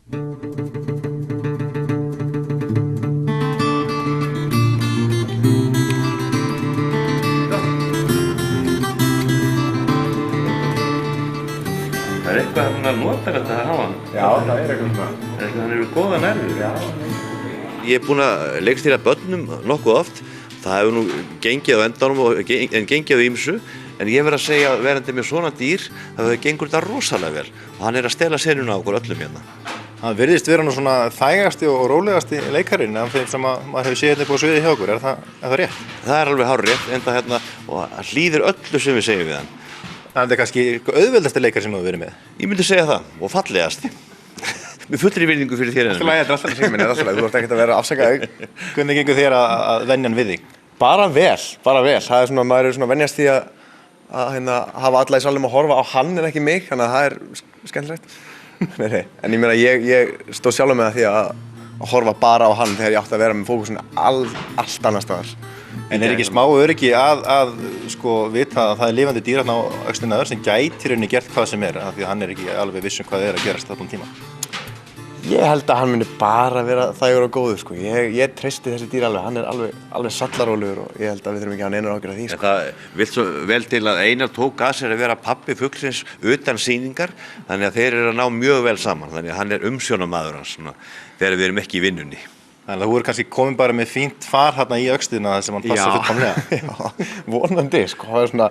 Það eitthvað hann notalegt að hafa hann. Já, það eitthvað svona. Hann hefur góða nervur. Já. Ég búinn að leikstýra börnum nokkuð oft. Það hefur nú gengið á endanum en gengið á ýmsu. En ég verð að segja að verandi með svona dýr, það gengur þetta rosalega vel. Og hann að stela senuna á okkur öllum hérna. Hann virðist vera nú svona þægasti og rólegasti leikarinn af þeim sem maður hefur séð hérna upp á sviði hjá okkur. Er það rétt? Það er alveg hárrétt, enda hérna, og hann hlýðir öllu sem við segjum við hann. Það er kannski auðveldasti leikar sem þú hefur verið með. Ég myndi segja það, og fallegasti. Með fullri virðingu fyrir þér Þetta er alltaf að segja minni, þú ert ekkert að vera afsakaður. Hvernig gengur þér að venja hann við þig? Bara vel. Það er svona, maður er svona að venjast því að hafa alla í salnum að horfa á hann en ekki mig, þannig að það er skemmtilegt. Nei. En ég meina, ég stóð sjálfur með því að horfa bara á hann þegar ég átti að vera með fókusinn allt annar staðar. En er ekki smá öryggi að sko vita að það er lifandi dýr þarna á öxlinni aður sem gæti rauninni gert hvað sem er, af því að hann er ekki alveg viss hvað er að gerast þarna tíma? Ég held að hann muni bara vera þægur og góður, sko. Ég treysti þessi dýr alveg, hann er alveg sallarólegur og ég held að við þurfum ekki að hafa neinar áhyggjur af því, sko. Það vill svo vel til að Einar tók að sér að vera pabbi fuglsins utan sýningar, þannig að þeir eru að ná mjög vel saman, þannig að hann er umsjónarmaður hans svona, þegar við erum ekki í vinnunni. Þannig að þú voru kannski komin bara með fínt far hérna í öxlina þar sem hann passar fullkomlega. Já, vonandi, sko. Það er svona,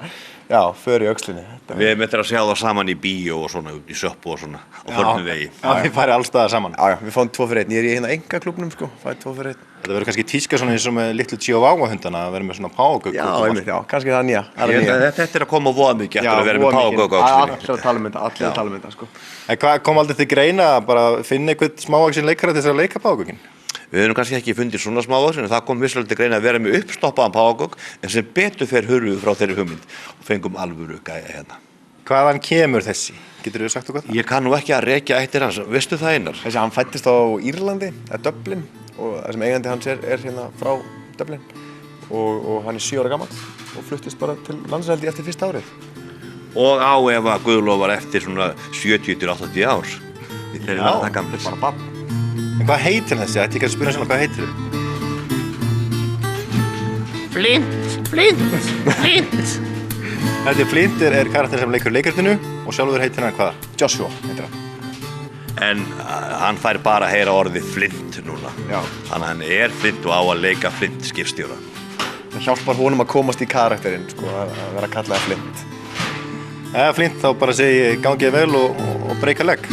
já, för í öxlinni. Við erum eftir að sjá það saman í bíó og svona, út í sjoppu og svona, á förnum vegi. Já, við farið alls staðar saman. Já, við fáum 2 fyrir 1. Ég er í hérna engaklúbnum, sko, fæði 2 fyrir 1. Þetta verður kannski tíska svona eins og með litlu chihuahua-hundana að vera með svona páfagögg. Já, einmitt, já, kannski það nýja. Þetta er að koma voða mikið eftir að vera með páfagögg á öxlinni. Allir að tala um þetta, sko. En hvað kom aldrei til greina að bara finna einhvern smávaxinn leikara til þess að leika páfagögginn? Við höfum kannski ekki fundið svona smávaxinn en það kom vissulega til greina að vera með uppstoppaðan páfagögg en sem betur fer hurfu frá þeirri hugmynd og fengum alvöru gæja hérna. Hvaðan kemur þessi? Geturðu sagt okkur það? Ég kann nú ekki að rekja eftir hans, veistu það Einar? Þessi, hann fæddist á Írlandi, Dublin, og það sem eigandi hans er hérna frá Dublin og hann er 7 ára gamall og fluttist bara til landsveldi eftir fyrsta árið. Og á ef að Guðlofar eftir svona 70-80 ár. Þeir eru það gamlir. Bara barn. En hvað heitir þessi? Ætti ég að spyrja svona hvað heitir þau? Flint. Þetta Flint er karakter sem leikur leikritinu og sjálfur heitir hann hvað? Joshua heitir hann. En hann fær bara að heyra orðið Flint núna. Já. Þannig að hann er Flint og á að leika Flint skipstjóra. Það hjálpar honum að komast í karakterinn, sko, að vera kallaði Flint. Flint, þá bara segi ég gangið vel og breyka legg.